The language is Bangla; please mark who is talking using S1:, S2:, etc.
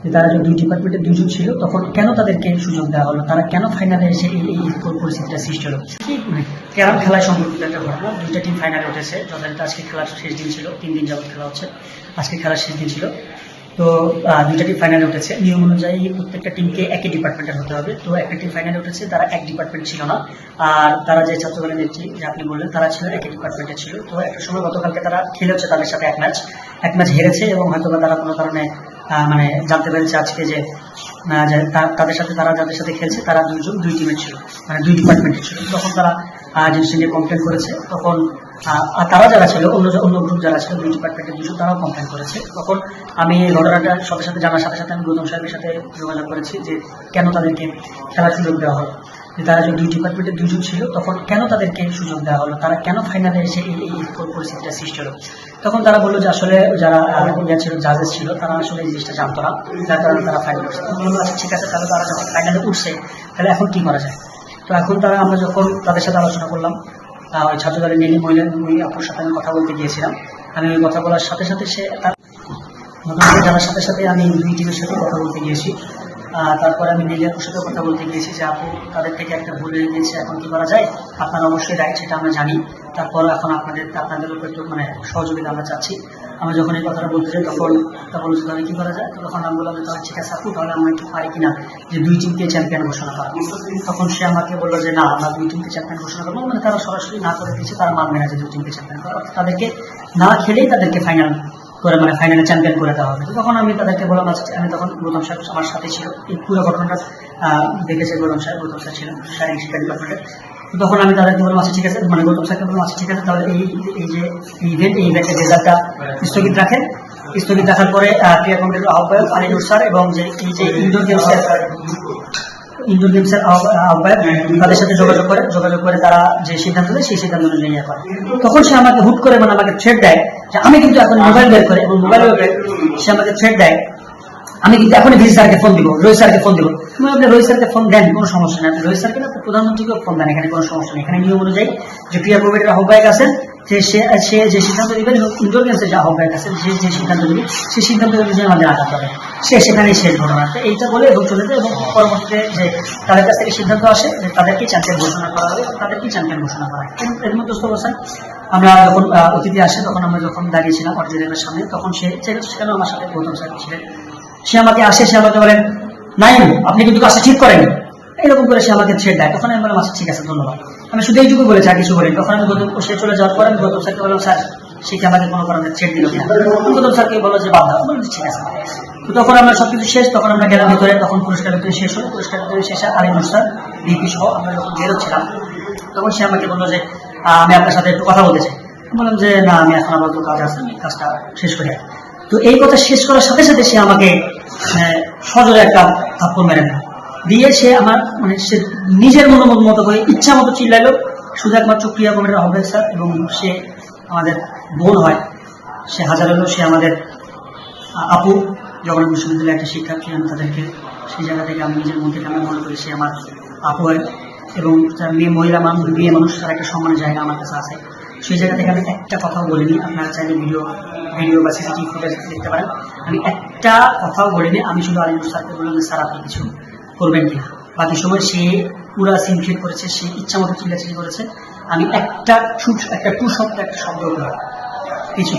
S1: যে তারা যে দুই ডিপার্টমেন্টের দুইজন ছিল, তখন কেন তাদেরকে সুযোগ দেওয়া হলো, তারা কেন ফাইনালে এসে এই পরিস্থিতিটা সৃষ্টি হলো। ক্যারাম খেলায় সম্পর্কিত একটা ঘটনা। দুইটা টিম ফাইনালে উঠেছে, যথাযথ আজকে খেলার শেষ দিন ছিল, 3 দিন যাবত খেলা হচ্ছে, আজকে খেলার শেষ দিন ছিল। তো দুইটা টিম ফাইনালে উঠেছে, নিয়ম অনুযায়ী প্রত্যেকটা টিমকে একই ডিপার্টমেন্টের হতে হবে। তো একটা টিম ফাইনালে উঠেছে, তারা এক ডিপার্টমেন্ট ছিল না, আর তারা যে ছাত্রদলের নেত্রী যে আপনি বললেন, তারা ছিল একই ডিপার্টমেন্টে ছিল। তো একটা সময় গতকালকে তারা খেলেছে তাদের সাথে এক ম্যাচ হেরেছে, এবং হয়তো তারা কোনো কারণে মানে জানতে পেরেছে আজকে যে তাদের সাথে তারা যাদের সাথে খেলছে তারা দুই টিমের ছিল, মানে দুই ডিপার্টমেন্টের ছিল। তখন তারা জিনিসটা নিয়ে কমপ্লেন করেছে। তখন তারা যারা ছিল, অন্য গ্রুপ যারা ছিল, দুই ডিপার্টমেন্টের দুজন, তারাও কমপ্লেন করেছে। তখন আমি এই ঘটনাটার সাথে সাথে জানার সাথে সাথে আমি গৌতম সাহেবের সাথে যোগাযোগ করেছি যে কেন তাদেরকে খেলার সুযোগ দেওয়া হলো, যে তারা যে দুই ডিপার্টমেন্টের দুজন ছিল, তখন কেন তাদেরকে সুযোগ দেওয়া হলো, তারা কেন ফাইনালে এসে এই পরিস্থিতিটা সৃষ্টি হলো। তখন তারা বললো যে আসলে যারা ছিল, জাজেস ছিল, তারা আসলে এই জিনিসটা জানতো না, যার কারণে তারা ফাইনাল করছে। তখন বললো আচ্ছা ঠিক আছে, তাহলে তারা যখন ফাইনালে উঠছে, তাহলে এখন কি করা যায়। তো এখন আমরা যখন তাদের সাথে আলোচনা করলাম, ওই ছাত্রদলের নীলি মহিলা আপুর সাথে আমি কথা বলতে গিয়েছিলাম। আমি ওই কথা বলার সাথে সাথে জানার সাথে সাথে আমি দুই টিমের সাথে কথা বলতে গিয়েছি। তারপরে আমি নীলি আপুর সাথে কথা বলতে গিয়েছি যে আপু, তাদের থেকে একটা ভুল হয়ে গিয়েছে, এখন কি করা যায়। আপনারা অবশ্যই রাইট, সেটা আমরা জানি। তারপর এখন আপনাদের উপর একটু মানে সহযোগিতা আমরা চাচ্ছি। আমি যখন এই কথাটা বলতে চাই, তখন বললো যে তাহলে কি করা যায়। তখন আমি বললাম যে তাহলে ঠিক আছে আপু, তাহলে আমরা একটু পারি কিনা যে দুই টিমকে চ্যাম্পিয়ন ঘোষণা করা। তখন সে আমাকে বললো যে না, আমরা দুই টিমকে চ্যাম্পিয়ন ঘোষণা করবো। মানে তারা সরাসরি না করে দিয়েছে, তারা মানবে না যে দুই টিমকে চ্যাম্পিয়ন করা, তাদেরকে না খেলেই তাদেরকে ফাইনাল করে, মানে ফাইনালে চ্যাম্পিয়ন করে দেওয়া হবে। তখন আমি তাদেরকে বললাম আমি তখন গৌতম সাহেব আমার সাথে ছিল, এই পুরো ঘটনাটা দেখেছে গৌতম স্যার ছিলেন শারীরিক শিক্ষা ডিপার্টমেন্টের। তখন আমি তাদেরকে বললাম আচ্ছা ঠিক আছে, মানে গৌতম স্যারকে বললাম আচ্ছা ঠিক আছে, তাহলে এই যে ইভেন্টের রেজাল্টটা স্থগিত রাখেন। স্থগিত রাখার পরে ক্রিয়া কমিটির আহ্বায়ক আলিনুর স্যার এবং যে ইনডোর গেমসের আহ্বায়ক, তাদের সাথে যোগাযোগ করে তারা যে সিদ্ধান্ত দেয় সেই সিদ্ধান্ত নিয়ে করে। তখন সে আমাকে হুট করে মানে আমাকে থ্রেট দেয় যে আমি কিন্তু এখন মোবাইল বের করে, এবং মোবাইল বের সে আমাকে থ্রেট দেয় আমি কিন্তু এখনই ভিসি স্যারকে ফোন দিব, রোহিত স্যারকে ফোন দিব। তুমি আপনি রোহিত স্যারকে ফোন দেন, কোনো সমস্যা নেই। আপনি রোহিত স্যারকে না, প্রধানমন্ত্রীকেও ফোন দেন, এখানে কোনো সমস্যা নেই। এখানে নিয়ম অনুযায়ী যে ক্রিয়া কমিটির আহ্বায়ক আছেন, সে যে সিদ্ধান্ত নেবেন, ইনডোর গেমসের যে আহ্বায়ক আছেন, যে সিদ্ধান্ত নেবে, সেই সিদ্ধান্ত অনুযায়ী আমাদের আঘাত হবে। সেখানেই শেষ ঘটনা এইটা বলে এবং চলে যায়। এবং পরবর্তীতে যে তাদের কাছ থেকে সিদ্ধান্ত আসে যে তাদেরকেই চ্যাম্পিয়ন ঘোষণা করা হবে, তাদেরকেই চ্যাম্পিয়ন ঘোষণা করা হয়। এর মধ্যে অবস্থায় আমরা যখন অতিথি আসে, তখন আমরা যখন দাঁড়িয়েছিলাম অডিটোরিয়ামের সামনে, তখন সেখানে আমার সাথে গৌতম স্যার ছিলেন। সে আমাকে বলেন নাইম, আপনি কিন্তু কাজটা ঠিক করেন, এরকম করে সে আমাকে ছেড়ে দেয়। তখন আমি বললাম আচ্ছা ঠিক আছে, ধন্যবাদ। আমি শুধু এইটুকু বলেছি, আর কিছু বলেন। তখন আমি সে চলে যাওয়ার পর আমি গৌতম স্যারকে বললাম স্যার, সে কি আমাকে কোনো কারণে ছেড়ে দিল কিনা। গৌতম স্যারকে বললো যে বাধা, ঠিক আছে। তো তখন আমরা সবকিছু শেষ, তখন আমরা গেলাম ভিতরে, তখন পুরস্কার বিতরণ শেষ হলো। পুরস্কার বিতরণ শেষে আলিনুর স্যার ভিপি সহ আমরা যখন বেরোচ্ছিলাম, তখন সে আমাকে বললো যে আমি আপনার সাথে একটু কথা বলতে চাই। বললাম যে না, আমি এখন আবার তো কাজ আছে, আমি কাজটা শেষ করে। তো এই কথা শেষ করার সাথে সাথে সে আমাকে সজোরে একটা থাপ্পড় মেরে দিয়ে সে আমার মানে সে নিজের মতো করে ইচ্ছা মতো চিল্লাইলো। শুধু একমাত্র ক্রিয়া কমিটির আহ্বায়ক স্যার, এবং সে আমাদের বোন হয়, সে হাজারেরও সে আমাদের আপু, জগন্নাথ বিশ্ববিদ্যালয়ের একটা শিক্ষার্থী। আমি তাদেরকে সেই জায়গা থেকে আমি নিজের মন থেকে আমি মনে করি সে আমার আপু হয়, এবং মহিলা মানুষ, বিয়ে মানুষ, তার একটা সম্মানের জায়গা আমার কাছে আছে। সেই জায়গা থেকে আমি একটা কথাও বলিনি। আপনারা চাইলে ভিডিও বা সিসিটিভি ফুটেজ দেখতে পারেন, আমি একটা কথাও বলিনি। আমি শুধু আলিনুর স্যারকে বললাম যে স্যার আপনি কিছু করবেন কিনা। বাকি সময় সে পুরা সিন ক্রিয়েট করেছে, সে ইচ্ছা মতো চিল্লাচিল্লি করেছে। আমি একটা টু শব্দ কিছু